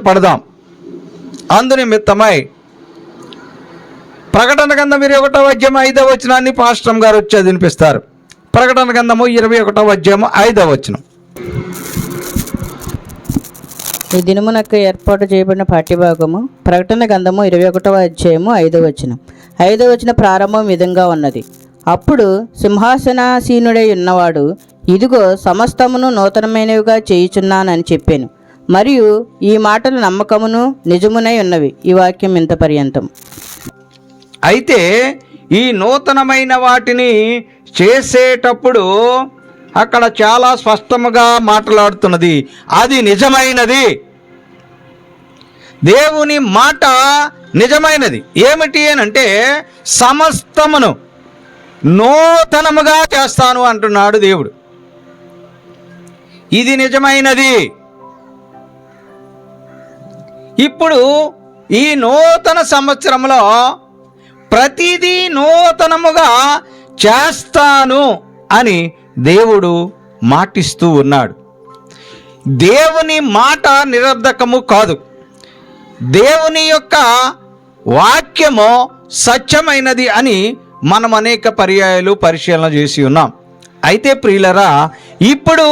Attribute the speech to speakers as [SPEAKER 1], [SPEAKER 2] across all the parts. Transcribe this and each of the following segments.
[SPEAKER 1] పడదాం. అందునిమిత్తమై ప్రకటన గ్రంథం 21వ అధ్యాయం 5వ వచనాన్ని పాస్టర్ గారు వచ్చి వినిపిస్తారు. ప్రకటన గ్రంథము 21వ అధ్యాయం 5వ వచనం.
[SPEAKER 2] ఈ దినమునకు ఏర్పాటు చేయబడిన పాఠ్యభాగము ప్రకటన గ్రంథము 21వ అధ్యాయము 5వ వచనం. 5వ వచన ప్రారంభం విధంగా ఉన్నది. అప్పుడు సింహాసనాసీనుడై ఉన్నవాడు, ఇదిగో సమస్తమును నూతనమైనవిగా చేయుచున్నానని చెప్పాను. మరియు ఈ మాటలు నమ్మకమును నిజమునై ఉన్నవి. ఈ వాక్యం ఇంత పర్యంతం.
[SPEAKER 1] అయితే ఈ నూతనమైన వాటిని చేసేటప్పుడు అక్కడ చాలా స్పష్టముగా మాట్లాడుతున్నది. అది నిజమైనది. దేవుని మాట నిజమైనది. ఏమిటి అనంటే సమస్తమును నూతనముగా చేస్తాను అంటున్నాడు దేవుడు. ఇది నిజమైనది. ఇప్పుడు ఈ నూతన సంవత్సరంలో ప్రతిదీ నూతనముగా చేస్తాను అని దేవుడు మాటిస్తూ ఉన్నాడు. దేవుని మాట నిరర్ధకము కాదు. దేవుని యొక్క వాక్యము సత్యమైనది అని మనం అనేక పర్యాయాలు పరిశీలన చేసి ఉన్నాం. అయితే ప్రియులరా, ఇప్పుడు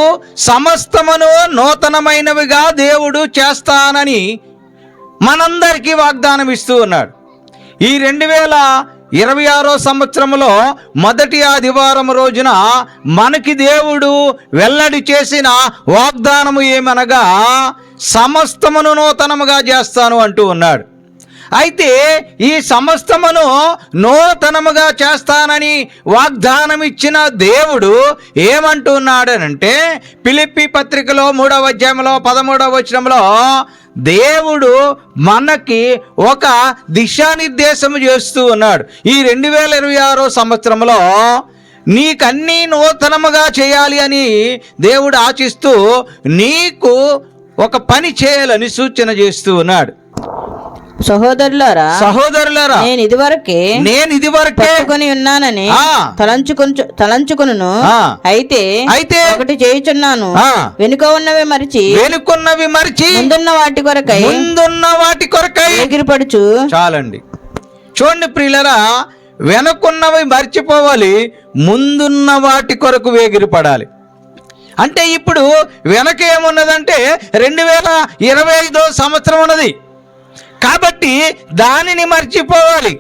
[SPEAKER 1] సమస్తమును నూతనమైనవిగా దేవుడు చేస్తానని మనందరికీ వాగ్దానం ఇస్తూ ఉన్నాడు. ఈ 2026వ సంవత్సరంలో మొదటి ఆదివారం రోజున మనకి దేవుడు వెల్లడి చేసిన వాగ్దానము ఏమనగా సమస్తమును నూతనముగా చేస్తాను అంటూ ఉన్నాడు. అయితే ఈ సమస్తమును నూతనముగా చేస్తానని వాగ్దానం ఇచ్చిన దేవుడు ఏమంటున్నాడనంటే ఫిలిప్పీ పత్రికలో 3వ అధ్యాయంలో 13వ వచనంలో దేవుడు మనకి ఒక దిశానిర్దేశం చేస్తూ ఉన్నాడు. ఈ 2026 సంవత్సరంలో నీకన్నీ నూతనముగా చేయాలి అని దేవుడు ఆశిస్తూ నీకు ఒక పని చేయాలని సూచన చేస్తూ ఉన్నాడు.
[SPEAKER 2] సహోదరులారా నేను ఇదివరకే పట్టుకొని ఉన్నానని తలంచుకొనును. అయితే ఒకటి చేయుచున్నాను, వెనుకున్నవి మరిచి ముందున్న వాటి కొరకై ఎగిరిపడుచు.
[SPEAKER 1] చాలండి. చూడండి ప్రియులరా, వెనుకున్నవి మర్చిపోవాలి, ముందున్న వాటి కొరకు వేగిరిపడాలి. అంటే ఇప్పుడు వెనక ఏమున్నదంటే 2025 సంవత్సరం ఉన్నది కాబట్టి దానిని మర్చిపోవాలి.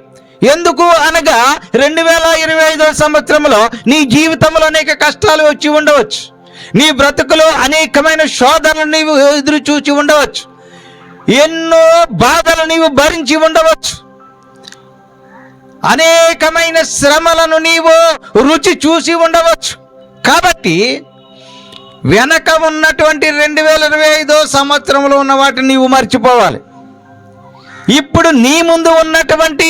[SPEAKER 1] ఎందుకు అనగా 2025 సంవత్సరంలో నీ జీవితంలో అనేక కష్టాలు వచ్చి ఉండవచ్చు. నీ బ్రతుకులో అనేకమైన శోధనలు నీవు ఎదురు చూచి ఉండవచ్చు. ఎన్నో బాధలు నీవు భరించి ఉండవచ్చు. అనేకమైన శ్రమలను నీవు రుచి చూసి ఉండవచ్చు. కాబట్టి వెనక ఉన్నటువంటి 2025 సంవత్సరంలో ఉన్న వాటిని నీవు మర్చిపోవాలి. ఇప్పుడు నీ ముందు ఉన్నటువంటి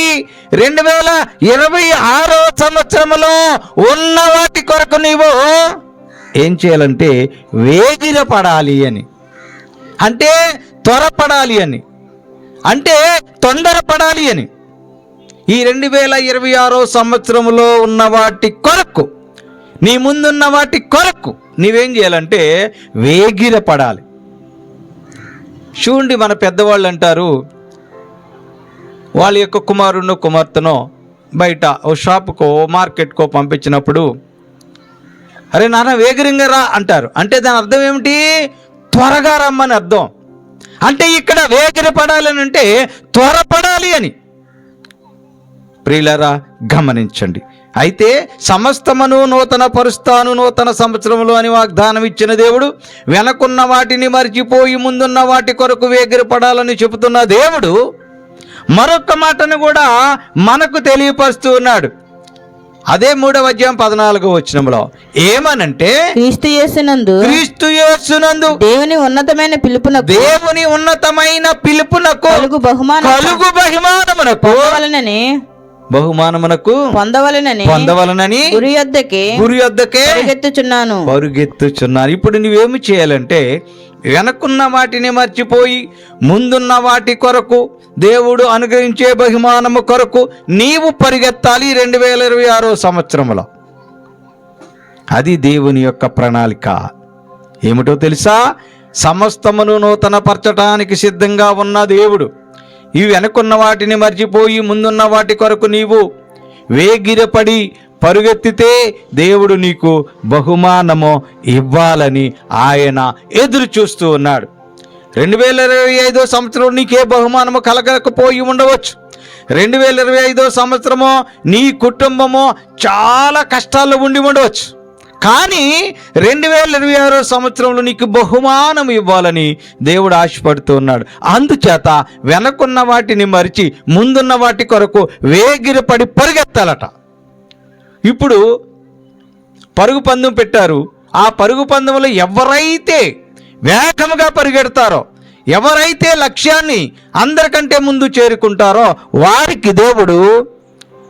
[SPEAKER 1] 2026 సంవత్సరంలో ఉన్న వాటి కొరకు నీవు ఏం చేయాలంటే వేగిరపడాలి అని, అంటే త్వరపడాలి అని, అంటే తొందరపడాలి అని. ఈ 2026 సంవత్సరంలో ఉన్న వాటి కొరకు, నీ ముందున్న వాటి కొరకు నీవేం చేయాలంటే వేగిరపడాలి. చూడండి, మన పెద్దవాళ్ళు అంటారు, వాళ్ళ యొక్క కుమారుడినో కుమార్తెనో బయట ఓ షాపుకో మార్కెట్కో పంపించినప్పుడు అరే నాన్న వేగిరంగా రా అంటారు. అంటే దాని అర్థం ఏమిటి? త్వరగా రమ్మని అర్థం. అంటే ఇక్కడ వేగిరపడాలని అంటే త్వరపడాలి అని. ప్రియులారా గమనించండి. అయితే సమస్తమును నూతన పరుస్తాను నూతన సంవత్సరంలో అని వాగ్దానం ఇచ్చిన దేవుడు వెనకున్న వాటిని మర్చిపోయి ముందున్న వాటి కొరకు వేగిరపడాలని చెబుతున్న దేవుడు మరొక మాటను కూడా మనకు తెలియపరుస్తూ ఉన్నాడు. అదే 3వ అధ్యాయం 14వ వచనంలో ఏమనంటే
[SPEAKER 2] క్రీస్తు యేసునందు దేవుని ఉన్నతమైన పిలుపునకు కలుగు బహుమానమునకు పొందవలనని గురి యొద్దకే
[SPEAKER 1] పరుగెత్తుచున్నాను. ఇప్పుడు నువ్వేమి చేయాలంటే వెనకున్న వాటిని మర్చిపోయి ముందున్న వాటి కొరకు, దేవుడు అనుగ్రహించే బహుమానము కొరకు నీవు పరిగెత్తాలి 2026 సంవత్సరంలో. అది దేవుని యొక్క ప్రణాళిక. ఏమిటో తెలుసా? సమస్తమును నూతనపరచటానికి సిద్ధంగా ఉన్న దేవుడు ఇవి వెనుకున్న వాటిని మర్చిపోయి ముందున్న వాటి కొరకు నీవు వేగిరపడి పరుగెత్తితే దేవుడు నీకు బహుమానము ఇవ్వాలని ఆయన ఎదురు చూస్తూ ఉన్నాడు. 2025 సంవత్సరం నీకే బహుమానము కలగకపోయి ఉండవచ్చు. 2025 సంవత్సరము నీ కుటుంబము చాలా కష్టాల్లో ఉండి ఉండవచ్చు. కానీ 2026 సంవత్సరంలో నీకు బహుమానం ఇవ్వాలని దేవుడు ఆశపడుతూ ఉన్నాడు. అందుచేత వెనకున్న వాటిని మరిచి ముందున్న వాటి కొరకు వేగిరపడి పరిగెత్తాలట. ఇప్పుడు పరుగు పందెం పెట్టారు. ఆ పరుగు పందెంలో ఎవరైతే వేగముగా పరిగెడతారో, ఎవరైతే లక్ష్యాన్ని అందరికంటే ముందు చేరుకుంటారో వారికి దేవుడు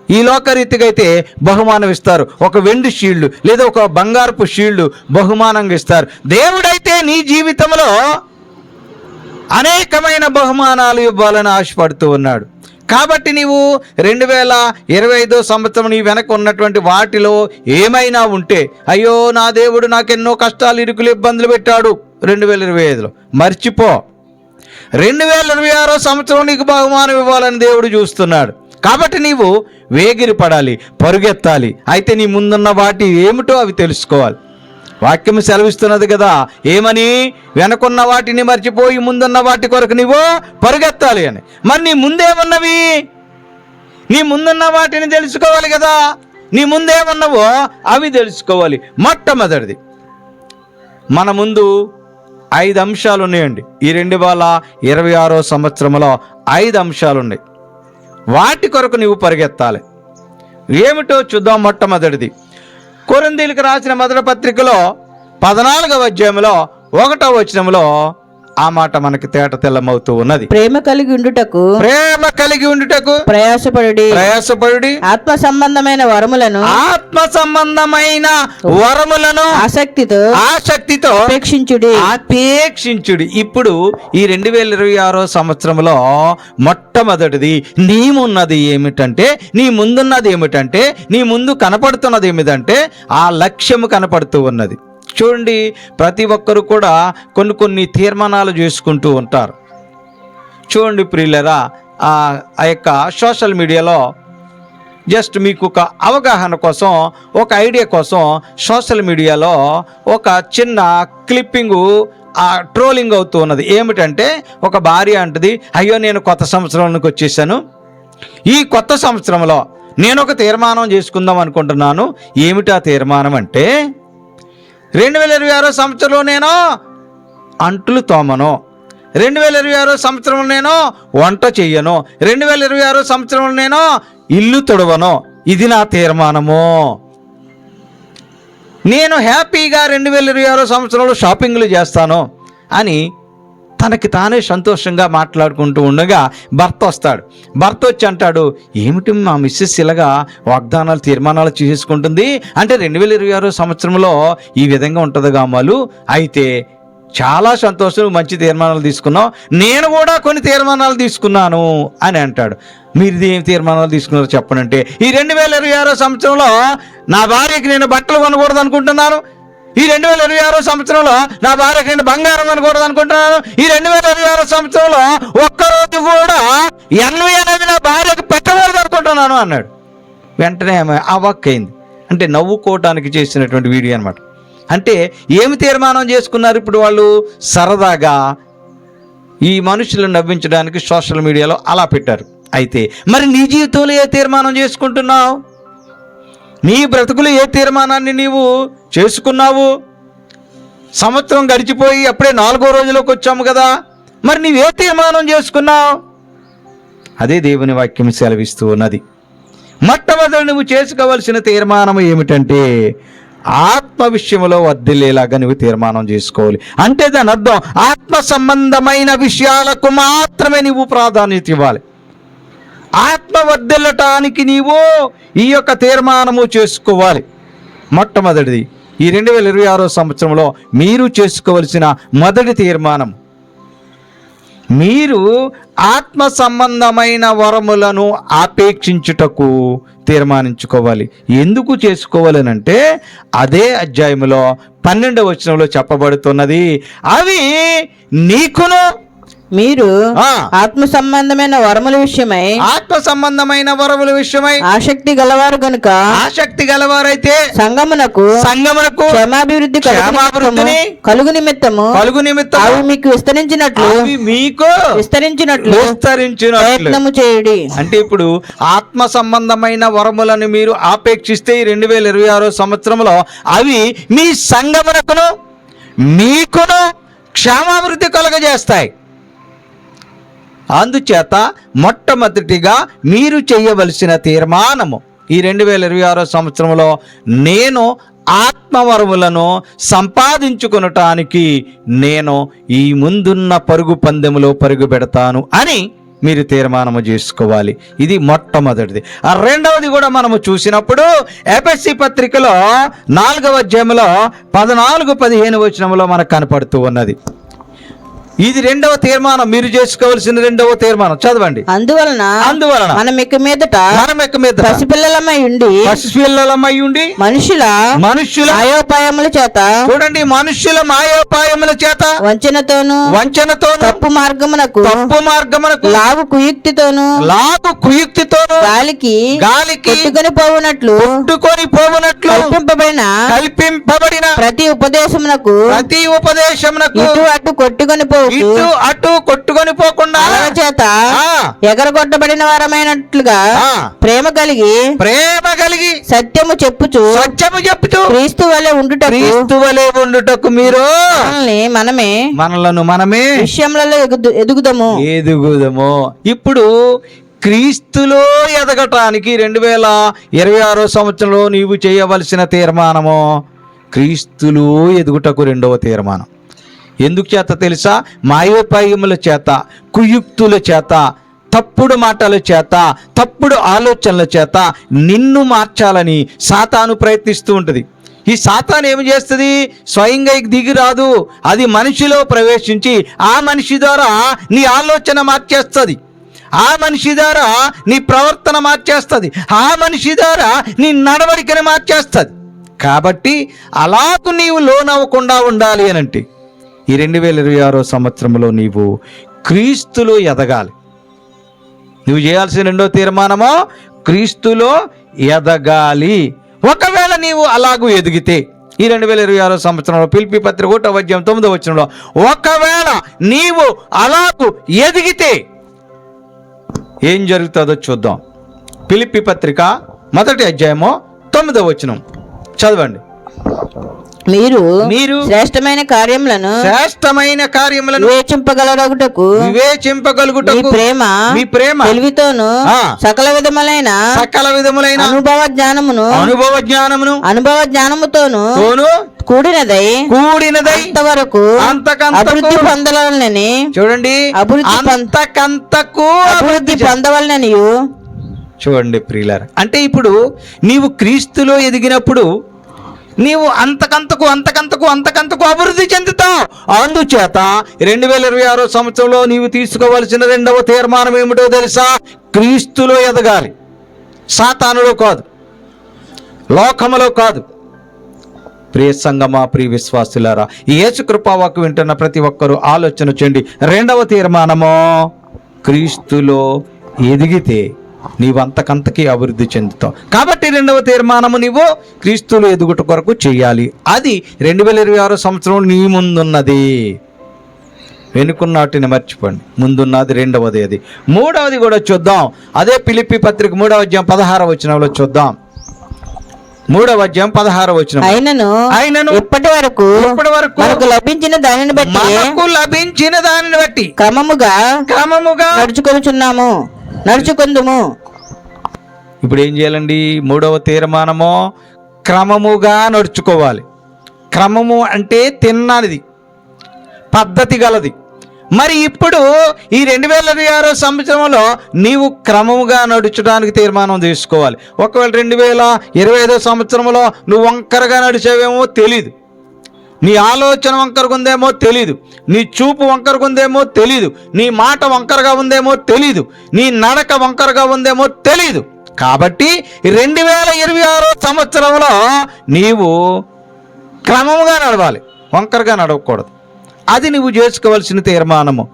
[SPEAKER 1] ఈ లోకరీతిగా అయితే బహుమానం ఇస్తారు. ఒక వెండి షీల్డ్ లేదా ఒక బంగారపు షీల్డ్ బహుమానంగా ఇస్తారు. దేవుడైతే నీ జీవితంలో అనేకమైన బహుమానాలు ఇవ్వాలని ఆశపడుతూ ఉన్నాడు. కాబట్టి నీవు 2025 సంవత్సరం నీ వెనక ఉన్నటువంటి వాటిలో ఏమైనా ఉంటే, అయ్యో నా దేవుడు నాకెన్నో కష్టాలు, ఇరుకులు, ఇబ్బందులు పెట్టాడు 2025లో, మర్చిపో. 2026 సంవత్సరం నీకు బహుమానం ఇవ్వాలని దేవుడు చూస్తున్నాడు. కాబట్టి నీవు వేగిరి పడాలి, పరుగెత్తాలి. అయితే నీ ముందున్న వాటి ఏమిటో అవి తెలుసుకోవాలి. వాక్యం సెలవిస్తున్నది కదా, ఏమని? వెనకున్న వాటిని మర్చిపోయి ముందున్న వాటి కొరకు నీవు పరుగెత్తాలి అని. మరి నీ ముందేమన్నవి? నీ ముందున్న వాటిని తెలుసుకోవాలి కదా. నీ ముందేమన్నావో అవి తెలుసుకోవాలి. మొట్టమొదటిది, మన ముందు 5 అంశాలు ఉన్నాయండి. ఈ 2026 సంవత్సరంలో 5 అంశాలు ఉన్నాయి. వాటి కొరకు నీవు పరిగెత్తాలి. ఏమిటో చూద్దాం. మొట్టమొదటిది, కొరింథీయులకు రాసిన మొదటి పత్రికలో 14వ అధ్యాయంలో 1వ వచనంలో ఆ మాట మనకి తేట తెల్లమవుతూ ఉన్నది.
[SPEAKER 2] ప్రేమ కలిగి ఉండుటకు
[SPEAKER 1] ప్రయాసపడుడి
[SPEAKER 2] ఆత్మ సంబంధమైన వరములను ఆసక్తితో
[SPEAKER 1] అపేక్షించుడి. ఇప్పుడు ఈ 2026 సంవత్సరంలో మొట్టమొదటిది నీ ముందున్నది ఏమిటంటే, నీ ముందు కనపడుతున్నది ఏమిటంటే ఆ లక్ష్యము కనపడుతూ ఉన్నది. చూడండి, ప్రతి ఒక్కరు కూడా కొన్ని తీర్మానాలు చేసుకుంటూ ఉంటారు. చూడండి ప్రియులరా, ఆ యొక్క సోషల్ మీడియాలో జస్ట్ మీకు ఒక అవగాహన కోసం, ఒక ఐడియా కోసం సోషల్ మీడియాలో ఒక చిన్న క్లిప్పింగు ట్రోలింగ్ అవుతూ ఉన్నది. ఏమిటంటే, ఒక భార్య అంటది, అయ్యో నేను కొత్త సంవత్సరానికి వచ్చేసాను, ఈ కొత్త సంవత్సరంలో నేను ఒక తీర్మానం చేసుకుందాం అనుకుంటున్నాను. ఏమిటా తీర్మానం అంటే, 2026 సంవత్సరంలో నేను అంట్లు తోమను, 2026 సంవత్సరంలో నేను వంట చెయ్యను, 2026 సంవత్సరంలో నేను ఇల్లు తొడవను. ఇది నా తీర్మానము. నేను హ్యాపీగా 2026 సంవత్సరంలో షాపింగ్లు చేస్తాను అని తనకి తానే సంతోషంగా మాట్లాడుకుంటూ ఉండగా భర్త వస్తాడు. భర్త వచ్చి అంటాడు, ఏమిటి మా మిస్సెస్ ఇలాగా వాగ్దానాలు, తీర్మానాలు చేసుకుంటుంది అంటే 2026 సంవత్సరంలో ఈ విధంగా ఉంటుంది గామాలు. అయితే చాలా సంతోషం, మంచి తీర్మానాలు తీసుకున్నావు, నేను కూడా కొన్ని తీర్మానాలు తీసుకున్నాను అని అంటాడు. మీరు ఏం తీర్మానాలు తీసుకున్నారో చెప్పనంటే, ఈ 2026 సంవత్సరంలో నా భార్యకి నేను బట్టలు కొనకూడదు అనుకుంటున్నాను, ఈ 2026 సంవత్సరంలో నా భార్యకి నేను బంగారం కొనకూడదు అనుకుంటున్నాను, ఈ 2026 సంవత్సరంలో ఒక్కరోజు కూడా ఎన్వి అనేది నా భార్యకు పెట్టకూడదు అనుకుంటున్నాను అన్నాడు. వెంటనే ఆమె అవాక్కైంది. అంటే నవ్వుకోవటానికి చేసినటువంటి వీడియో అనమాట. అంటే ఏమి తీర్మానం చేసుకున్నారు ఇప్పుడు వాళ్ళు? సరదాగా ఈ మనుషులను నవ్వించడానికి సోషల్ మీడియాలో అలా పెట్టారు. అయితే మరి నీ జీవితంలో ఏ తీర్మానం చేసుకుంటున్నావు? నీ బ్రతుకులు ఏ తీర్మానాన్ని నీవు చేసుకున్నావు? సంవత్సరం గడిచిపోయి అప్పుడే 4వ రోజులోకి వచ్చాము కదా, మరి నీవే తీర్మానం చేసుకున్నావు? అదే దేవుని వాక్యం సెలవిస్తూ ఉన్నది. మొట్టమొదటి నువ్వు చేసుకోవలసిన తీర్మానం ఏమిటంటే, ఆత్మ విషయంలో వర్ధిల్లేలాగా నువ్వు తీర్మానం చేసుకోవాలి. అంటే దాని అర్థం ఆత్మ సంబంధమైన విషయాలకు మాత్రమే నువ్వు ప్రాధాన్యత ఇవ్వాలి. ఆత్మ వర్ధిల్లటానికి నీవు ఈ యొక్క తీర్మానము చేసుకోవాలి. మొట్టమొదటిది ఈ 2026 సంవత్సరంలో మీరు చేసుకోవలసిన మొదటి తీర్మానం, మీరు ఆత్మ సంబంధమైన వరములను ఆపేక్షించుటకు తీర్మానించుకోవాలి. ఎందుకు చేసుకోవాలనంటే అదే అధ్యాయంలో 12వ వచనంలో చెప్పబడుతున్నది, అవి నీకును
[SPEAKER 2] మీరు
[SPEAKER 1] ఆ.
[SPEAKER 2] ఆత్మ సంబంధమైన వరముల విషయమై
[SPEAKER 1] ఆత్మ సంబంధమైన వరముల విషయమై
[SPEAKER 2] ఆసక్తి గలవారు గనుక
[SPEAKER 1] ఆసక్తి గలవారైతే
[SPEAKER 2] సంగమునకు
[SPEAKER 1] క్షేమాభివృద్ధిని
[SPEAKER 2] కలుగు నిమిత్తము అవి మీకు
[SPEAKER 1] అవి మీకు
[SPEAKER 2] విస్తరించినట్లు ప్రయత్నము చేయుడి.
[SPEAKER 1] అంటే ఇప్పుడు ఆత్మ సంబంధమైన వరములను మీరు ఆపేక్షిస్తే ఈ 2026 సంవత్సరంలో అవి మీ సంగమునకును మీకును క్షేమాభివృద్ధి కలుగజేస్తాయి. అందుచేత మొట్టమొదటిగా మీరు చేయవలసిన తీర్మానము ఈ 2026 సంవత్సరంలో నేను ఆత్మవరములను సంపాదించుకొనటానికి నేను ఈ ముందున్న పరుగు పందెములో పరుగు పెడతాను అని మీరు తీర్మానము చేసుకోవాలి. ఇది మొట్టమొదటిది. రెండవది కూడా మనము చూసినప్పుడు ఎఫెసీ పత్రికలో 4వ అధ్యాయంలో 14-15 వచనంలో మనకు కనపడుతూ ఉన్నది. ఇది రెండవ తీర్మానం, మీరు చేసుకోవాల్సిన రెండవ తీర్మానం. చదవండి.
[SPEAKER 2] అందువలన మనం ఇక మీదట పసిపిల్లలమై ఉండి మనుషుల మాయోపాయముల చేత, చూడండి, మనుషుల మాయోపాయముల చేత వంచనతోను తప్పు మార్గమునకు లాగు కుయుక్తితోను గాలికి కొట్టుకొని పోవునట్లు కల్పింపబడిన ప్రతి ఉపదేశమునకు ఇటు అటు కొట్టుకొని పోకుండా చేత ఎగరగొట్టబడిన వారమైనట్లుగా ప్రేమ కలిగి సత్యము చెప్పుచు క్రీస్తు వలె ఉండుటకు మీరు మనమే విషయములలో ఎదుగుదము. ఇప్పుడు క్రీస్తులో ఎదగటానికి 2026 సంవత్సరంలో నీవు చేయవలసిన తీర్మానము క్రీస్తులో ఎదుగుటకు రెండవ తీర్మానం. ఎందుకు చేత తెలుసా? మాయోపాయముల చేత, కుయుక్తుల చేత, తప్పుడు మాటల చేత, తప్పుడు ఆలోచనల చేత నిన్ను మార్చాలని సాతాను ప్రయత్నిస్తూ ఉంటుంది. ఈ సాతాను ఏమి చేస్తుంది? స్వయంగా దిగి రాదు, అది మనిషిలో ప్రవేశించి ఆ మనిషి ద్వారా నీ ఆలోచన మార్చేస్తుంది, ఆ మనిషి ద్వారా నీ ప్రవర్తన మార్చేస్తుంది, ఆ మనిషి ద్వారా నీ నడవడికని మార్చేస్తుంది. కాబట్టి అలాగూ నీవు లోనవ్వకుండా ఉండాలి అనంటే ఈ 2026 సంవత్సరంలో నీవు క్రీస్తులో ఎదగాలి. నువ్వు చేయాల్సిన రెండో తీర్మానమో క్రీస్తులో ఎదగాలి. ఒకవేళ నీవు అలాగూ ఎదిగితే ఈ 2026 సంవత్సరంలో ఫిలిప్పీ పత్రిక 1వ అధ్యాయం 9వ వచనంలో ఒకవేళ నీవు అలాగూ ఎదిగితే ఏం జరుగుతుందో చూద్దాం. ఫిలిప్పీ పత్రిక 1వ అధ్యాయము 9వ వచనం చదవండి. మీరు శ్రేష్టమైన కార్యములను వివేచింపగలుగుటకు మీ ప్రేమ తెలివితోను సకల విధములైన అనుభవ జ్ఞానముతోను కూడినదై అంతవరకు అభివృద్ధి పొందవలనని, చూడండి, అభివృద్ధి పొందవలనని.
[SPEAKER 1] చూడండి ప్రియులారా, అంటే ఇప్పుడు నీవు క్రీస్తులో ఎదిగినప్పుడు నీవు అంతకంతకు అభివృద్ధి చెందుతావు. అందుచేత 2026 సంవత్సరంలో నీవు తీసుకోవాల్సిన రెండవ తీర్మానం ఏమిటో తెలుసా? క్రీస్తులో ఎదగాలి. సాతానులో కాదు, లోకములో కాదు. ప్రియ సంగమా, ప్రియ విశ్వాసులారా, ఈ యేసు కృపావాక్కు వింటున్న ప్రతి ఒక్కరూ ఆలోచన చేయండి. రెండవ తీర్మానము క్రీస్తులో ఎదిగితే నీవు అంతకంతకి అభివృద్ధి చెందుతావు. కాబట్టి రెండవ తీర్మానము నీవు క్రీస్తులో ఎదుగుట కొరకు చేయాలి. అది 2026 సంవత్సరంలో నీ ముందున్నది. వెనుకున్నాటిని మర్చిపోండి, ముందున్నది రెండవది. అది మూడవది కూడా చూద్దాం. అదే ఫిలిప్పీ పత్రిక 3వ అధ్యాయం 16వ వచనంలో చూద్దాం. 3వ అధ్యాయం 16వ వచనం. అయినను ఇప్పటి వరకు మనకు లభించిన దానిని బట్టి క్రమముగా నడుచుకుందుము. ఇప్పుడు ఏం చేయాలండి? మూడవ తీర్మానము క్రమముగా నడుచుకోవాలి. క్రమము అంటే తిన్నది, పద్ధతి గలది. మరి ఇప్పుడు ఈ 2026 సంవత్సరంలో నీవు క్రమముగా నడుచడానికి తీర్మానం తీసుకోవాలి. ఒకవేళ 2025 సంవత్సరంలో నువ్వు వంకరగా నడిచేవేమో తెలీదు, నీ ఆలోచన వంకరగా ఉందేమో తెలీదు, నీ చూపు వంకరగా ఉందేమో తెలీదు, నీ మాట వంకరగా ఉందేమో తెలీదు, నీ నడక వంకరగా ఉందేమో తెలీదు. కాబట్టి 2026 సంవత్సరంలో నీవు క్రమముగా నడవాలి, వంకరగా నడవకూడదు. అది నువ్వు చేసుకోవలసిన తీర్మానము.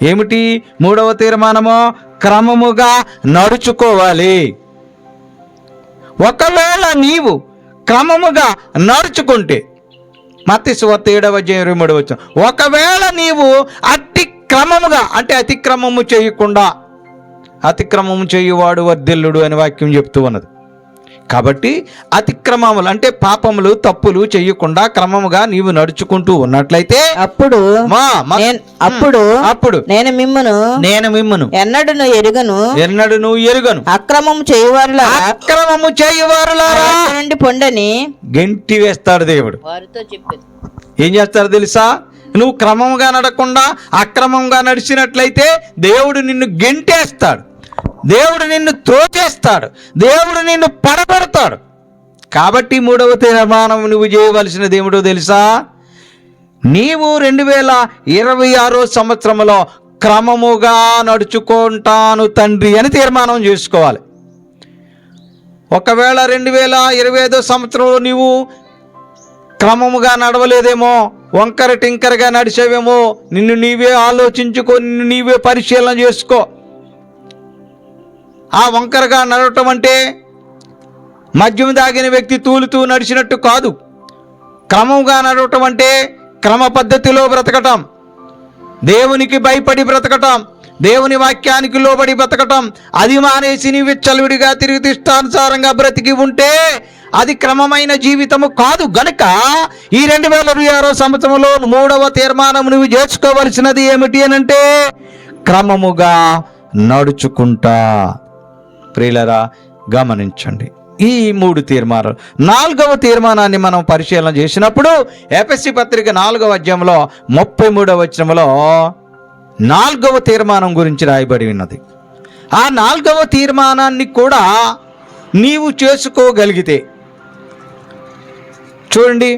[SPEAKER 1] ఏమిటి 3వ తీర్మానము? క్రమముగా నడుచుకోవాలి. ఒకవేళ నీవు క్రమముగా నడుచుకుంటే, మత్తయి సువార్త 7:23, ఒకవేళ నీవు అతిక్రమముగా అంటే అతిక్రమము చేయకుండా, అతిక్రమము చేయువాడు వర్ధిల్లుడు అని వాక్యం చెప్తూ ఉన్నది. కాబట్టి అతిక్రమములు అంటే పాపములు, తప్పులు చేయకుండా క్రమముగా నీవు నడుచుకుంటూ ఉన్నట్లయితే
[SPEAKER 2] అప్పుడు నేను మిమ్మును ఎన్నడూ ఎరుగను అక్రమము చేయువారులారా నుండి పొండని
[SPEAKER 1] గెంటి వేస్తాడు దేవుడు.
[SPEAKER 2] వారితో చెప్పేది
[SPEAKER 1] ఏం చేస్తారో తెలుసా? నువ్వు క్రమంగా నడకుండా అక్రమంగా నడిచినట్లయితే దేవుడు నిన్ను గెంటేస్తాడు, దేవుడు నిన్ను త్రోచేస్తాడు, దేవుడు నిన్ను పడగొడతాడు. కాబట్టి 3వ తీర్మానం నువ్వు చేయవలసినది ఏమిటో తెలుసా? నీవు 2026 సంవత్సరంలో క్రమముగా నడుచుకుంటాను తండ్రి అని తీర్మానం చేసుకోవాలి. ఒకవేళ 2025 సంవత్సరంలో నీవు క్రమముగా నడవలేదేమో, వంకర టింకరగా నడిచేవేమో, నిన్ను నీవే ఆలోచించుకో, నిన్ను నీవే పరిశీలన చేసుకో. ఆ వంకరగా నడవటం అంటే మద్యం తాగిన వ్యక్తి తూలుతూ నడిచినట్టు కాదు. క్రమంగా నడవటం అంటే క్రమ పద్ధతిలో బ్రతకటం, దేవునికి భయపడి బ్రతకటం, దేవుని వాక్యానికి లోబడి బ్రతకటం. అది మానేసి నీవు విచ్చలవిడిగా తిరిగి ఇష్టానుసారంగా బ్రతికి ఉంటే అది క్రమమైన జీవితము కాదు. గనుక ఈ 2026 సంవత్సరంలో 3వ తీర్మానం నువ్వు చేసుకోవలసినది ఏమిటి అనంటే క్రమముగా నడుచుకుంటా. ప్రియులరా, గమనించండి ఈ 3 తీర్మానాలు. 4వ తీర్మానాన్ని మనం పరిశీలన చేసినప్పుడు ఎఫెసీ పత్రిక 4వ అధ్యాయంలో 33వ వచనంలో 4వ తీర్మానం గురించి రాయబడి ఉన్నది. ఆ 4వ తీర్మానాన్ని కూడా నీవు చేసుకోగలిగితే, చూడండి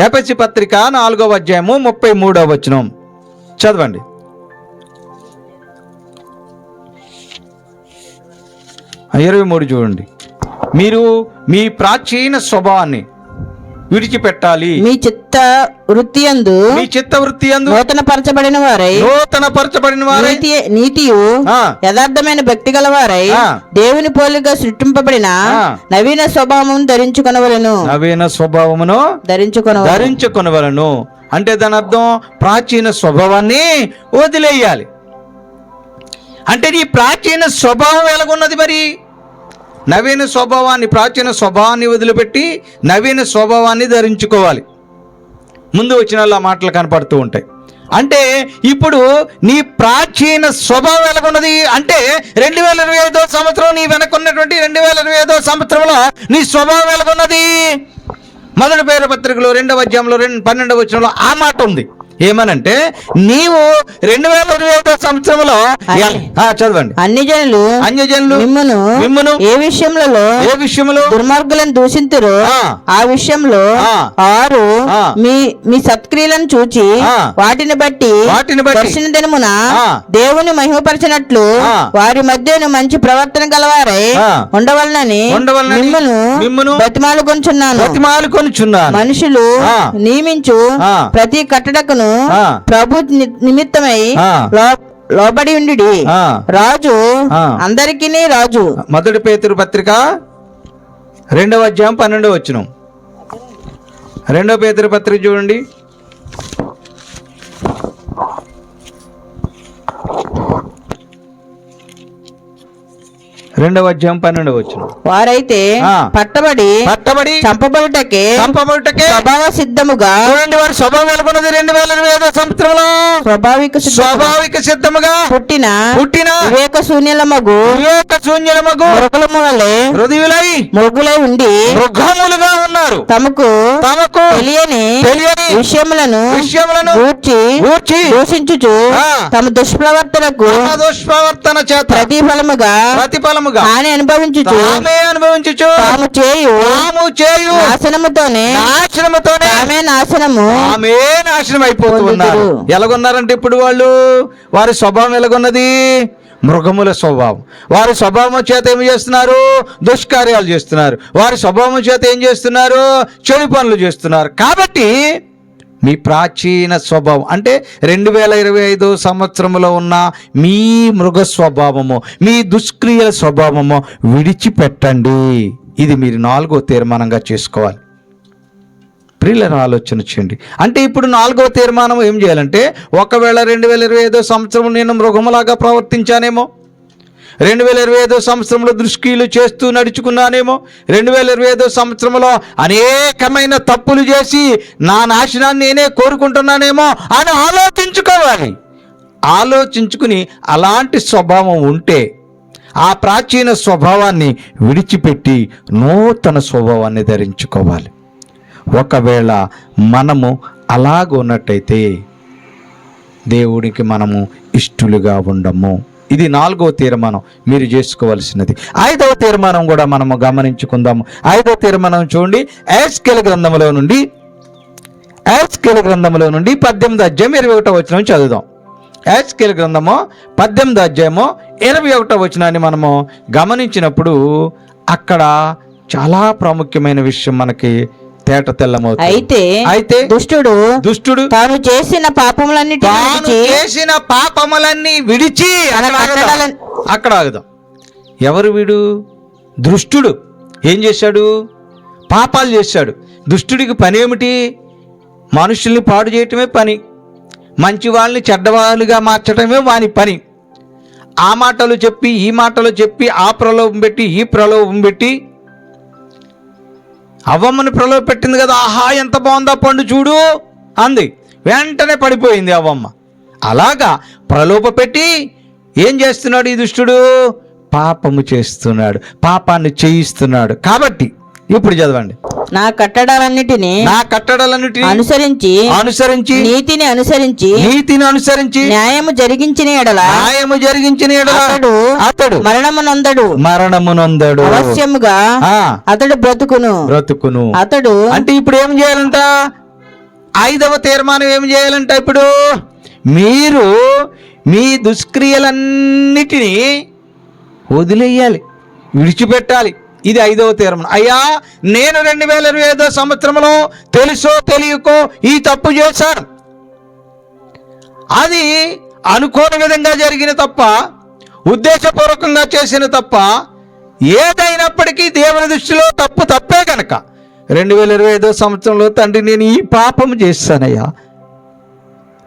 [SPEAKER 1] ఎఫెసీ పత్రిక 4వ అధ్యాయము 33వ వచనం చదవండి. ఆ 23 చూడండి. మీరు మీ ప్రాచీన స్వభావాన్ని విడిచిపెట్టాలి,
[SPEAKER 2] మీ చిత్త వృత్తి యందు నూతన పరచబడిన వారై నీతియు యథార్థమైన భక్తి గల వారై దేవుని పోలికగా సృష్టింపబడిన నవీన స్వభావమును
[SPEAKER 1] ధరించుకొనవలెను. అంటే దాని అర్థం ప్రాచీన స్వభావాన్ని వదిలేయాలి. అంటే నీ ప్రాచీన స్వభావం ఎలాగున్నది? మరి నవీన స్వభావాన్ని, ప్రాచీన స్వభావాన్ని వదిలిపెట్టి నవీన స్వభావాన్ని ధరించుకోవాలి. ముందు వచ్చిన ఆ మాటలు కనపడుతూ ఉంటాయి. అంటే ఇప్పుడు నీ ప్రాచీన స్వభావం ఎలాగున్నది అంటే 2025 సంవత్సరం నీ వెనకున్నటువంటి 2025 సంవత్సరంలో నీ స్వభావం ఎలాగున్నది? మొదటి పేరు పత్రికలో 2వ అధ్యాయంలో 12వ వచనంలో ఆ మాట ఉంది. ఏమనంటే నీవు 2025 సంవత్సరంలో చదవండి.
[SPEAKER 2] అన్ని జనులు మిమ్మును ఏ విషయంలో దుర్మార్గులను దూషింతురో ఆ విషయంలో వారు మీ సత్క్రియలను చూచి వాటిని బట్టి దర్శన దినమున దేవుని మహిమపరచినట్లు వారి మధ్యను మంచి ప్రవర్తన గలవారై ఉండవలనని మిమ్మును బతిమాలుకొనుచున్నాను. మనుషులు నియమించు ప్రతి కట్టడకును ప్రభు నిమిత్తమై లోబడి ఉండి రాజు అందరికీ రాజు.
[SPEAKER 1] మొదటి పేతురు పత్రిక 2వ అధ్యాయం 12వ వచనం. 2వ పేతురు పత్రిక చూడండి. 2వ అధ్యాయం 12వ వచనం.
[SPEAKER 2] వారైతే పట్టబడి చంపబడుటకే స్వభావ సిద్ధముగా,
[SPEAKER 1] చూడండి వారి స్వభావం ఎలాగున్నది? 2025 సంవత్సరంలో స్వాభావిక సిద్ధముగా పుట్టిన
[SPEAKER 2] వివేక శూన్యలమగు
[SPEAKER 1] హృదయులై
[SPEAKER 2] మృగులై ఉండి
[SPEAKER 1] మృగములుగా ఉన్నారు.
[SPEAKER 2] తమకు తెలియని విషయములను గూర్చి దూషించుచు తమ దుష్ప్రవర్తనకు
[SPEAKER 1] దుష్ప్రవర్తన చేత
[SPEAKER 2] ప్రతిఫలముగా హాని అనుభవించుచు తాము చేయు నాశనముతోనే
[SPEAKER 1] నాశనం అయిపోతూ ఉన్నారు. ఎలాగున్నారంటే ఇప్పుడు వారి స్వభావం ఎలాగున్నది? మృగముల స్వభావం. వారి స్వభావం చేత ఏమి చేస్తున్నారు? దుష్కార్యాలు చేస్తున్నారు. వారి స్వభావం చేత ఏం చేస్తున్నారు? చెడు పనులు చేస్తున్నారు. కాబట్టి మీ ప్రాచీన స్వభావం అంటే 2025 సంవత్సరంలో ఉన్న మీ మృగ స్వభావము, మీ దుష్క్రియల స్వభావము విడిచిపెట్టండి. ఇది మీరు 4వ తీర్మానంగా చేసుకోవాలి. ప్రియులను ఆలోచన చేయండి. అంటే ఇప్పుడు 4వ తీర్మానం ఏం చేయాలంటే, ఒకవేళ 2025 సంవత్సరం నేను మృగములాగా ప్రవర్తించానేమో, 2025 సంవత్సరంలో దుష్క్రియలు చేస్తూ నడుచుకున్నానేమో, 2025 సంవత్సరంలో అనేకమైన తప్పులు చేసి నా నాశనాన్ని నేనే కోరుకుంటున్నానేమో అని ఆలోచించుకోవాలి. ఆలోచించుకుని అలాంటి స్వభావం ఉంటే ఆ ప్రాచీన స్వభావాన్ని విడిచిపెట్టి నూతన స్వభావాన్ని ధరించుకోవాలి. ఒకవేళ మనము అలాగున్నట్టయితే దేవుడికి మనము ఇష్టలుగా ఉండము. ఇది 4వ తీర్మానం మీరు చేసుకోవలసినది. 5వ తీర్మానం కూడా మనము గమనించుకుందాము. 5వ తీర్మానం చూడండి. ఎహెజ్కేలు గ్రంథములో నుండి 18వ అధ్యాయం 21వ వచనం చదువుదాం. ఎహెజ్కేలు గ్రంథము 18వ అధ్యాయము 21వ వచనాన్ని మనము గమనించినప్పుడు అక్కడ చాలా ప్రాముఖ్యమైన విషయం మనకి తేట తెల్లమవుతుంది. అయితే దుష్టుడు
[SPEAKER 2] తాను చేసిన
[SPEAKER 1] పాపములన్నీ విడిచి అక్కడ ఆగుదాం. ఎవరు వీడు? దుష్టుడు. ఏం చేశాడు? పాపాలు చేశాడు. దుష్టుడికి పని ఏమిటి? మనుషుల్ని పాడు చేయటమే పని. మంచి వాళ్ళని చెడ్డవాళ్ళుగా మార్చడమే వాని పని. ఆ మాటలు చెప్పి ఈ మాటలు చెప్పి ఆ ప్రలోభం పెట్టి ఈ ప్రలోభం పెట్టి అవ్వమ్మని ప్రలోభ పెట్టింది కదా, ఆహా ఎంత బాగుందా పండు చూడు అంది. వెంటనే పడిపోయింది అవ్వమ్మ. అలాగా ప్రలోభ పెట్టి ఏం చేస్తున్నాడు ఈ దుష్టుడు? పాపము చేస్తున్నాడు, పాపాన్ని చేయిస్తున్నాడు. కాబట్టి ఇప్పుడు చదవండి.
[SPEAKER 2] నా కట్టడాలన్నిటిని అనుసరించి నీతిని అనుసరించి న్యాయము జరిగించిన ఎడల అతడు మరణమునందడు అవశ్యముగా అతడు బ్రతుకును. అతడు
[SPEAKER 1] అంటే ఇప్పుడు ఏం చేయాలంట? 5వ తీర్మానం ఏం చేయాలంట? ఇప్పుడు మీరు మీ దుష్క్రియలన్నిటినీ వదిలేయాలి, విడిచిపెట్టాలి. ఇది 5వ తీర్మానం. అయ్యా, నేను 2025 సంవత్సరంలో తెలుసో తెలియకో ఈ తప్పు చేశాను. అది అనుకోని విధంగా జరిగిన తప్ప, ఉద్దేశపూర్వకంగా చేసిన తప్ప, ఏదైనప్పటికీ దేవుని దృష్టిలో తప్పు తప్పే కనుక 2025 సంవత్సరంలో తండ్రి నేను ఈ పాపం చేశానయ్యా,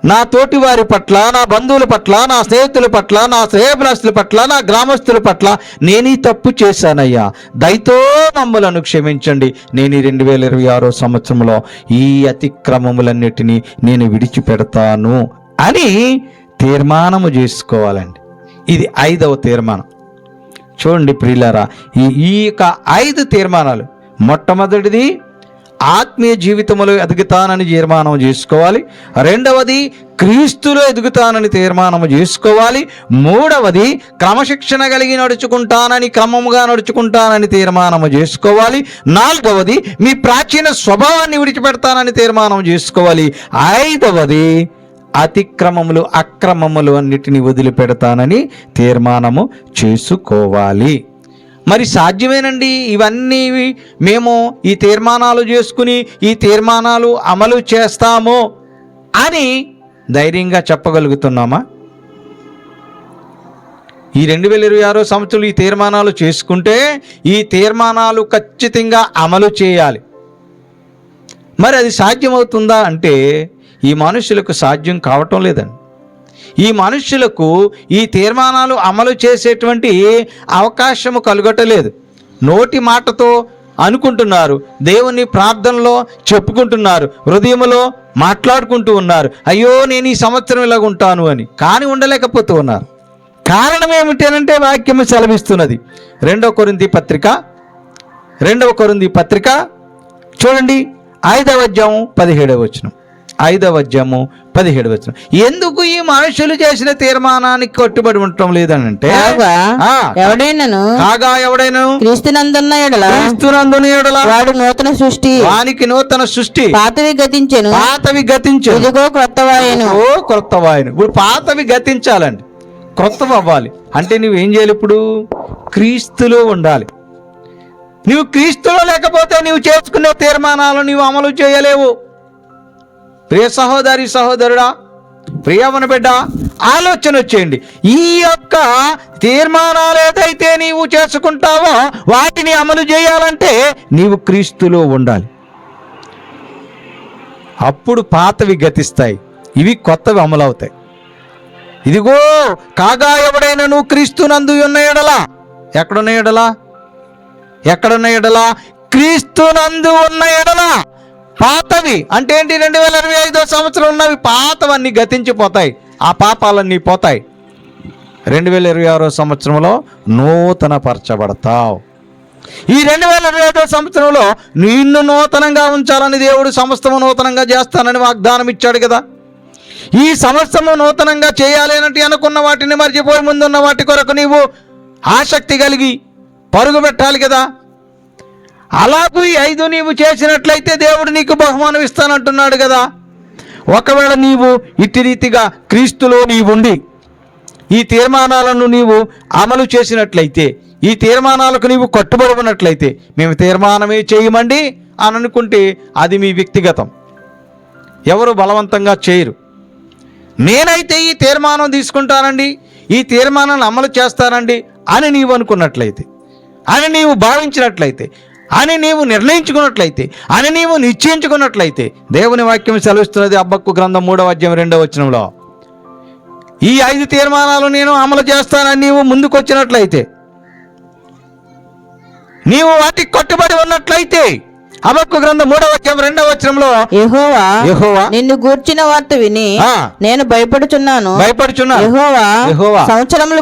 [SPEAKER 1] నా తోటి వారి పట్ల, నా బంధువుల పట్ల, నా స్నేహితుల పట్ల, నా శ్రేయభిలాషుల పట్ల, నా గ్రామస్తుల పట్ల నేను ఈ తప్పు చేశానయ్యా, దయతో మమ్మలను క్షమించండి. నేను 2026 సంవత్సరంలో ఈ అతిక్రమములన్నిటినీ నేను విడిచిపెడతాను అని తీర్మానము చేసుకోవాలండి. ఇది 5వ తీర్మానం. చూడండి ప్రియులారా, ఈ 5 తీర్మానాలు. మొట్టమొదటిది ఆత్మీయ జీవితంలో ఎదుగుతానని తీర్మానం చేసుకోవాలి. 2వది క్రీస్తులో ఎదుగుతానని తీర్మానం చేసుకోవాలి. 3వది క్రమశిక్షణ కలిగి క్రమముగా నడుచుకుంటానని తీర్మానం చేసుకోవాలి. 4వది మీ ప్రాచీన స్వభావాన్ని విడిచిపెడతానని తీర్మానం చేసుకోవాలి. 5వది అతిక్రమములు అక్రమములు అన్నిటిని వదిలిపెడతానని తీర్మానము చేసుకోవాలి. మరి సాధ్యమేనండి ఇవన్నీ మేము ఈ తీర్మానాలు చేసుకుని ఈ తీర్మానాలు అమలు చేస్తాము అని ధైర్యంగా చెప్పగలుగుతున్నామా? ఈ 2026 సంవత్సరంలో ఈ తీర్మానాలు చేసుకుంటే ఈ తీర్మానాలు ఖచ్చితంగా అమలు చేయాలి. మరి అది సాధ్యమవుతుందా అంటే ఈ మనుషులకు సాధ్యం కావటం లేదండి. ఈ మనుషులకు ఈ తీర్మానాలు అమలు చేసేటువంటి అవకాశము కలగటలేదు. నోటి మాటతో అనుకుంటున్నారు, దేవుని ప్రార్థనలో చెప్పుకుంటున్నారు, హృదయంలో మాట్లాడుకుంటూ ఉన్నారు, అయ్యో నేను ఈ సంవత్సరం ఇలాగ ఉంటాను అని, కానీ ఉండలేకపోతూ ఉన్నారు. కారణం ఏమిటంటే వాక్యము సెలవిస్తున్నది. 2 కొరింథీ పత్రిక రెండవ కొరింథీ పత్రిక చూడండి 5వ అధ్యాయం 17వ వచనం. 5వ అధ్యాయము 17వ వచనం. ఎందుకు ఈ మనుషులు చేసిన తీర్మానానికి కట్టుబడి ఉండటం లేదనంటే,
[SPEAKER 2] ఎవడైనను క్రీస్తునందున్న ఎడల వాడు నూతన సృష్టి,
[SPEAKER 1] వానికి నూతన సృష్టి,
[SPEAKER 2] పాతవి గతించెను
[SPEAKER 1] ఇదిగో
[SPEAKER 2] క్రొత్తవాయెను.
[SPEAKER 1] ఇప్పుడు పాతవి గతించాలండి, క్రొత్తవి అవ్వాలి. అంటే నువ్వేం చేయాలి? ఇప్పుడు క్రీస్తులో ఉండాలి. నువ్వు క్రీస్తులో లేకపోతే నువ్వు చేసుకునే తీర్మానాలు నువ్వు అమలు చేయలేవు. ప్రియ సహోదరి సహోదరుడా, ప్రియమన బిడ్డ, ఆలోచన వచ్చేయండి. ఈ యొక్క తీర్మానాలు ఏదైతే నీవు చేసుకుంటావో వాటిని అమలు చేయాలంటే నీవు క్రీస్తులో ఉండాలి. అప్పుడు పాతవి గతిస్తాయి, ఇవి కొత్తవి అమలవుతాయి. ఇదిగో కాగా ఎవడైనా నువ్వు క్రీస్తునందు ఉన్న ఎడలా, ఎక్కడున్న ఎడలా క్రీస్తునందు ఉన్న ఎడలా పాతవి అంటే ఏంటి? 2025 సంవత్సరం ఉన్నవి పాతవన్నీ గతించిపోతాయి, ఆ పాపాలన్నీ పోతాయి. 2026 సంవత్సరంలో నూతన పరచబడతావు. ఈ 2025 సంవత్సరంలో నిన్ను నూతనంగా ఉంచాలని దేవుడు సమస్తము నూతనంగా చేస్తానని వాగ్దానం ఇచ్చాడు కదా. ఈ సంవత్సరము నూతనంగా చేయాలి అంటే అనుకున్న వాటిని మర్చిపోయి ముందున్న వాటి కొరకు నీవు ఆసక్తి కలిగి పరుగు పెట్టాలి కదా. అలాగూ ఈ 5 నీవు చేసినట్లయితే దేవుడు నీకు బహుమానం ఇస్తానంటున్నాడు కదా. ఒకవేళ నీవు ఇట్టి రీతిగా క్రీస్తులో నీవుండి ఈ తీర్మానాలను నీవు అమలు చేసినట్లయితే, ఈ తీర్మానాలకు నీవు కట్టుబడి ఉన్నట్లయితే, మేము తీర్మానమే చేయమండి అని అనుకుంటే అది మీ వ్యక్తిగతం, ఎవరు బలవంతంగా చేయరు. నేనైతే ఈ తీర్మానం తీసుకుంటానండి, ఈ తీర్మానాన్ని అమలు చేస్తానండి అని నీవు అనుకున్నట్లయితే, అని నీవు భావించినట్లయితే, అని నీవు నిర్ణయించుకున్నట్లయితే, అని నీవు నిశ్చయించుకున్నట్లయితే, దేవుని వాక్యం సెలవిస్తున్నది హబక్కూ గ్రంథం 3వ అధ్యాయం 2వ వచనంలో, ఈ 5 తీర్మానాలు నేను అమలు చేస్తానని నీవు ముందుకు వచ్చినట్లయితే, నీవు వాటికి కట్టుబడి ఉన్నట్లయితే, హబక్కూ గ్రంథం 3వ అధ్యాయం 2వ వచనంలో, యెహోవా
[SPEAKER 2] నిన్ను గూర్చిన వార్త విని నేను భయపడుచున్నాను. యెహోవా సంవత్సరములు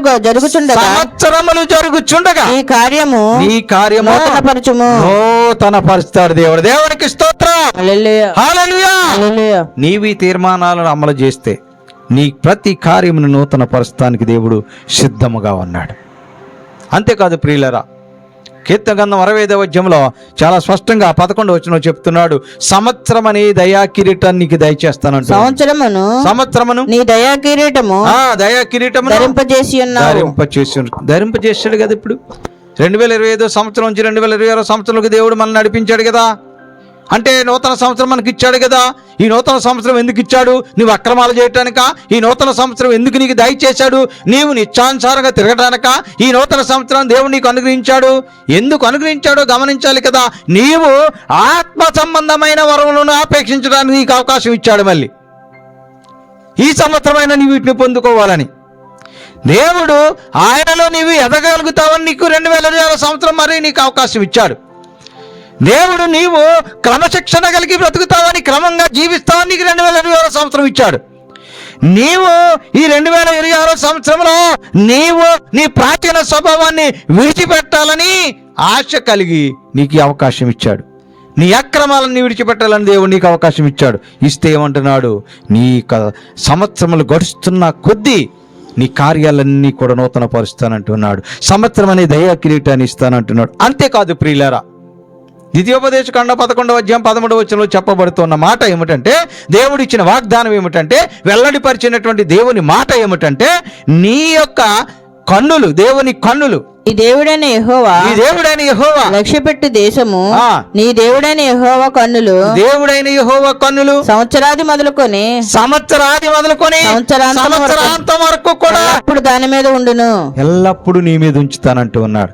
[SPEAKER 2] జరుగుచుండగా ఈ కార్యము
[SPEAKER 1] నూతనపరుస్తాడు దేవుడు. దేవునికి స్తోత్రం.
[SPEAKER 2] హల్లెలూయా.
[SPEAKER 1] నీవు ఈ తీర్మానాలను అమలు చేస్తే నీ ప్రతి కార్యమును నూతన పరుస్తానికి దేవుడు సిద్ధముగా ఉన్నాడు. అంతేకాదు ప్రియులరా, కీర్తన గ్రంథం 65వ అధ్యాయంలో చాలా స్పష్టంగా 11వ వచనంలో చెప్తున్నాడు, సంవత్సరం అనే దయా కిరీటాన్ని నీకు దయచేస్తానంట. సంవత్సరమును నీ దయా కిరీటము ధరింపజేసాడు కదా. ఇప్పుడు 2025 సంవత్సరం నుంచి 2026 సంవత్సరంలోకి దేవుడు మనల్ని నడిపించాడు కదా. అంటే నూతన సంవత్సరం మనకి ఇచ్చాడు కదా. ఈ నూతన సంవత్సరం ఎందుకు ఇచ్చాడు? నువ్వు అక్రమాలు చేయటానిక? ఈ నూతన సంవత్సరం ఎందుకు నీకు దయచేశాడు? నీవు నిత్యానుసారంగా తిరగటానిక ఈ నూతన సంవత్సరం దేవుడు నీకు అనుగ్రహించాడు. ఎందుకు అనుగ్రహించాడో గమనించాలి కదా. నీవు ఆత్మ సంబంధమైన వరములను ఆపేక్షించడానికి నీకు అవకాశం ఇచ్చాడు. మళ్ళీ ఈ సంవత్సరమైనా నీవు వీటిని పొందుకోవాలని దేవుడు ఆయనలో నీవు ఎదగలుగుతావని నీకు 2026 సంవత్సరం మరి నీకు అవకాశం ఇచ్చాడు. దేవుడు నీవు క్రమశిక్షణ కలిగి బ్రతుకుతావని, క్రమంగా జీవిస్తావని నీకు 2026 సంవత్సరం ఇచ్చాడు. నీవు ఈ 2026 సంవత్సరంలో నీవు నీ ప్రాచీన స్వభావాన్ని విడిచిపెట్టాలని ఆశ కలిగి నీకు అవకాశం ఇచ్చాడు. నీ అక్రమాలను విడిచిపెట్టాలని దేవుడు నీకు అవకాశం ఇచ్చాడు. ఇస్తే ఏమంటున్నాడు? నీ సంవత్సరములు గడుస్తున్న కొద్దీ నీ కార్యాలన్నీ కూడా నూతన పరుస్తానంటున్నాడు. సంవత్సరం అనే దయా కిరీటాన్ని ఇస్తానంటున్నాడు. అంతేకాదు ప్రియులారా, ద్వితీయోపదేశకాండం 11వ అధ్యాయం 13వ వచనంలో చెప్పబడుతున్న మాట ఏమిటంటే, దేవుడు ఇచ్చిన వాగ్దానం ఏమిటంటే, వెల్లడిపరిచినటువంటి దేవుని మాట ఏమిటంటే, నీ యొక్క కన్నులు, దేవుని కన్నులు,
[SPEAKER 2] ఈ దేవుడైన యెహోవా లక్ష్యపెట్టు దేశము, నీ దేవుడైన యెహోవా కన్నులు సంవత్సరాది మొదలుకొని సంవత్సరాంతం వరకు కూడా ఎల్లప్పుడు దాని మీద ఉండును.
[SPEAKER 1] ఎల్లప్పుడు నీ మీద ఉంచుతానంటూ ఉన్నాడు.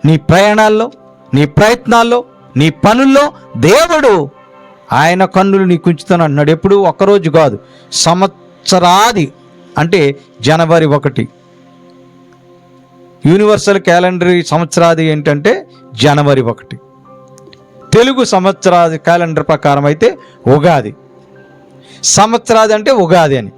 [SPEAKER 1] నీ ప్రయాణాల్లో, నీ ప్రయత్నాల్లో, నీ పనుల్లో దేవుడు ఆయన కన్నులు నీకు ఉంచుతాను అంటున్నాడు. ఎప్పుడు? ఒక్కరోజు కాదు, సంవత్సరాది. అంటే జనవరి 1 యూనివర్సల్ క్యాలెండర్ సంవత్సరాది ఏంటంటే జనవరి 1. తెలుగు సంవత్సరాది క్యాలెండర్ ప్రకారం అయితే ఉగాది. సంవత్సరాది అంటే ఉగాది అని.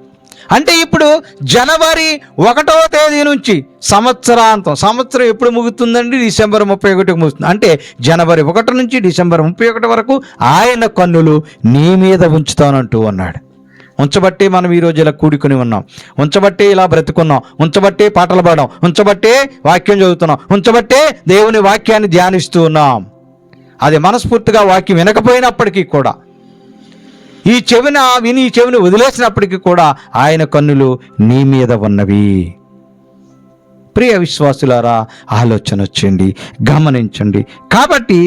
[SPEAKER 1] అంటే ఇప్పుడు జనవరి 1వ తేదీ నుంచి సంవత్సరం ఎప్పుడు ముగుతుందండి? డిసెంబర్ 31కి ముగుతుంది. అంటే జనవరి 1 నుంచి డిసెంబర్ 31 వరకు ఆయన కన్నులు నీ మీద ఉంచుతానంటూ అన్నాడు. ఉంచబట్టే మనం ఈరోజు ఇలా కూడుకుని ఉన్నాం, ఉంచబట్టే ఇలా బ్రతుకున్నాం, ఉంచబట్టే పాటలు పాడాం, ఉంచబట్టే వాక్యం చదువుతున్నాం, ఉంచబట్టే దేవుని వాక్యాన్ని ధ్యానిస్తూ ఉన్నాం. అది మనస్ఫూర్తిగా వాక్యం వినకపోయినప్పటికీ కూడా, ఈ చెవిని వదిలేసినప్పటికీ కూడా ఆయన కన్నులు నీ మీద ఉన్నవి. ప్రియ విశ్వాసులారా, ఆలోచన వచ్చండి, గమనించండి. కాబట్టి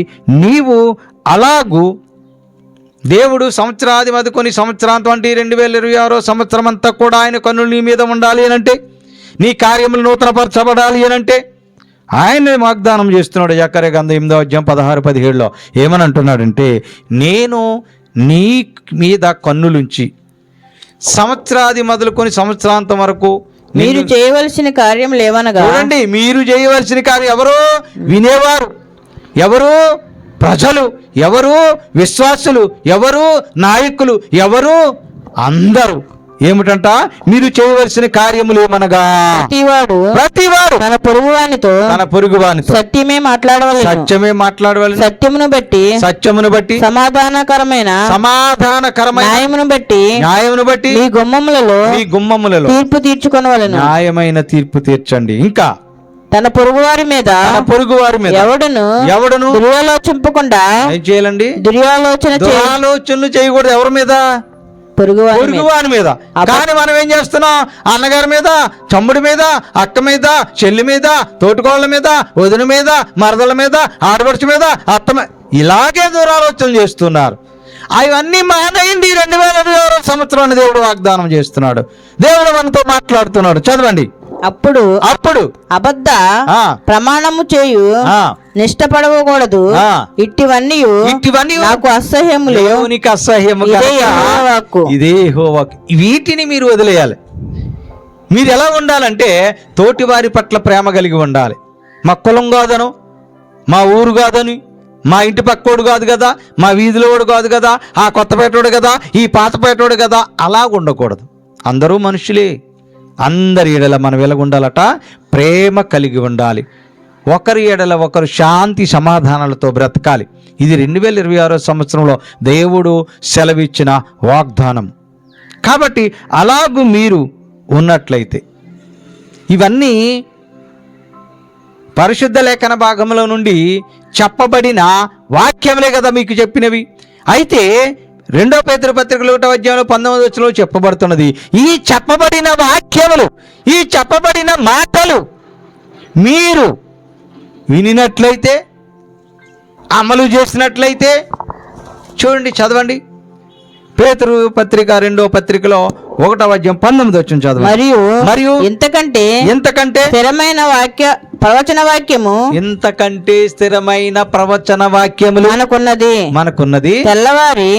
[SPEAKER 1] నీవు అలాగూ దేవుడు సంవత్సరాది మొదలుకొని సంవత్సరాంతం అంటే 2026 సంవత్సరం అంతా కూడా ఆయన కన్నులు నీ మీద ఉండాలి అనంటే, నీ కార్యములు నూతనపరచబడాలి అనంటే ఆయన వాగ్దానం చేస్తున్నాడు. జకర్యా గ్రంథం 8వ అధ్యాయం 16-17లో ఏమని అంటున్నాడంటే, నేను నీ మీద కన్నులుంచి సంవత్సరాది మొదలుకొని సంవత్సరాంతం వరకు
[SPEAKER 2] మీరు చేయవలసిన కార్యం లేవనగా.
[SPEAKER 1] చూడండి, మీరు చేయవలసిన కార్యం ఎవరు? వినేవారు ఎవరు? ప్రజలు ఎవరు? విశ్వాసులు ఎవరు? నాయకులు ఎవరు? అందరూ. ఏమిటంట? మీరు చేయవలసిన కార్యములు ఏమనగా, ప్రతివాడు
[SPEAKER 2] తన పొరుగువానితో సత్యమే మాట్లాడవలెను. సత్యమును బట్టి సమాధానకరమైన న్యాయమును బట్టి మీ గుమ్మములలో తీర్పు తీర్చుకొనవలెను.
[SPEAKER 1] న్యాయమైన తీర్పు తీర్చండి. ఇంకా
[SPEAKER 2] తన పొరుగువారి మీద ఎవడును దుర్యాలోచింపకుండా
[SPEAKER 1] ఏం చేయాలండి? దురాలోచనలు చేయకూడదు. ఎవరి మీద? పొరుగువాని మీద. కానీ మనం ఏం చేస్తున్నాం? అన్నగారి మీద, తమ్ముడి మీద, అక్క మీద, చెల్లి మీద, తోటికోళ్ళ మీద, వదిన మీద, మరదల మీద, ఆడపడుచు మీద, అత్త మీద, ఇలాగే దురాలోచనలు చేస్తున్నారు. అవన్నీ మానేయండి. 2026 సంవత్సరాన్ని దేవుడు వాగ్దానం చేస్తున్నాడు. దేవుడు మనతో మాట్లాడుతున్నాడు. చదవండి.
[SPEAKER 2] అప్పుడు అబద్ధ ప్రమాణము చేయు నిష్టపడకూడదు. ఇట్టివన్నీ నాకు అసహ్యములు.
[SPEAKER 1] ఇదే యెహోవా. వీటిని మీరు వదిలేయాలి. మీరు ఎలా ఉండాలంటే తోటి వారి పట్ల ప్రేమ కలిగి ఉండాలి. మా కులం కాదను, మా ఊరు కాదని, మా ఇంటి పక్కోడు కాదు కదా, మా వీధిలోడు కాదు కదా, ఆ కొత్తపేటోడు కదా, ఈ పాతపేటోడు కదా, అలా ఉండకూడదు. అందరూ మనుషులే. అందరి ఎడల మనం ఎలాగుండాలట? ప్రేమ కలిగి ఉండాలి. ఒకరి ఎడల ఒకరు శాంతి సమాధానాలతో బ్రతకాలి. ఇది 2026 సంవత్సరంలో దేవుడు సెలవిచ్చిన వాగ్దానం. కాబట్టి అలాగూ మీరు ఉన్నట్లయితే ఇవన్నీ పరిశుద్ధ లేఖన భాగంలో నుండి చెప్పబడిన వాక్యములే కదా మీకు చెప్పినవి. అయితే 2 పేతురు పత్రికలో 1వ అధ్యాయంలో 19వ వచనంలో చెప్పబడుతున్నది, ఈ చెప్పబడిన వాక్యములు, ఈ చెప్పబడిన మాటలు మీరు వినినట్లయితే, అమలు చేసినట్లయితే, చూడండి, చదవండి. పేతురు పత్రిక 2వ పత్రికలో 1వ అధ్యాయం 19వ వచనం చదవండి. మరియు ఇంతకంటే స్థిరమైన ప్రవచన వాక్యము, ఇంతకంటే స్థిరమైన ప్రవచన వాక్యములు మనకున్నది. తెల్లవారి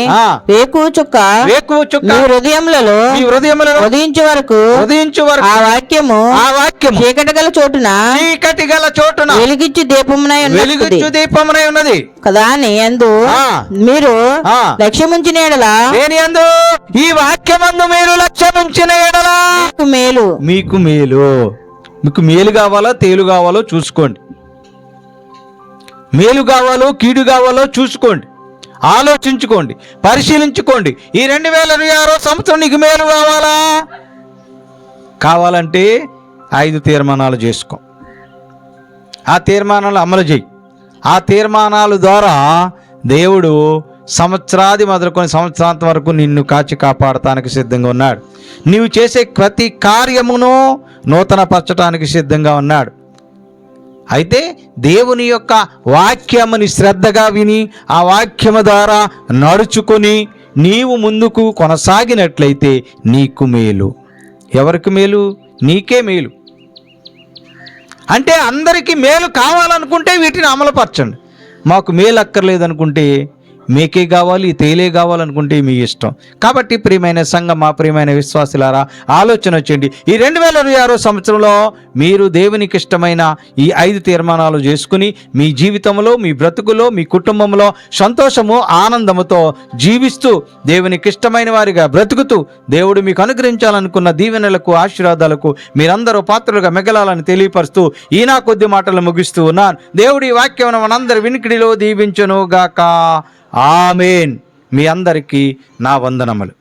[SPEAKER 1] వేకువ చుక్క మీ హృదయములలో ఉదయించే వరకు ఆ వాక్యము చీకటి గల చోటున వెలిగించు దీపమునై ఉన్నది కదా అని యందు మీరు లక్ష్యముంచిన ఎడల, ఈ వాక్యమందు మీరు లక్ష్యముంచిన ఎడల మీకు మేలు కావాలో తేలు కావాలో చూసుకోండి. మేలు కావాలో కీడు కావాలో చూసుకోండి, ఆలోచించుకోండి, పరిశీలించుకోండి. ఈ 2026 సంవత్సరం నీకు మేలు కావాలంటే 5 తీర్మానాలు చేసుకో. ఆ తీర్మానాలు అమలు చేయి. ఆ తీర్మానాల ద్వారా దేవుడు సంవత్సరాది మొదలుకొని సంవత్సరాంతం వరకు నిన్ను కాచి కాపాడటానికి సిద్ధంగా ఉన్నాడు. నీవు చేసే ప్రతి కార్యమును నూతనపరచడానికి సిద్ధంగా ఉన్నాడు. అయితే దేవుని యొక్క వాక్యముని శ్రద్ధగా విని ఆ వాక్యము ద్వారా నడుచుకొని నీవు ముందుకు కొనసాగినట్లయితే నీకు మేలు. ఎవరికి మేలు? నీకే మేలు. అంటే అందరికీ మేలు కావాలనుకుంటే వీటిని అమలుపరచండి. మాకు మేలు అక్కర్లేదనుకుంటే మేకే కావాలి, తేలే కావాలనుకుంటే మీ ఇష్టం. కాబట్టి ప్రియమైన సంఘం, మా ప్రియమైన విశ్వాసులారా, ఆలోచన వచ్చేయండి. ఈ 2026 సంవత్సరంలో మీరు దేవునికి ఇష్టమైన ఈ 5 తీర్మానాలు చేసుకుని మీ జీవితంలో, మీ బ్రతుకులో, మీ కుటుంబంలో సంతోషము ఆనందముతో జీవిస్తూ దేవునికి ఇష్టమైన వారిగా బ్రతుకుతూ దేవుడు మీకు అనుగ్రహించాలనుకున్న దీవెనలకు, ఆశీర్వాదాలకు మీరందరూ పాత్రలుగా మిగలాలని తెలియపరుస్తూ ఈ నా కొద్ది మాటలు ముగిస్తూ ఉన్నాను. దేవుడి వాక్యం మనందరి వినికిడిలో దీవించును గాక. ఆమేన్. మీ అందరికీ నా వందనములు.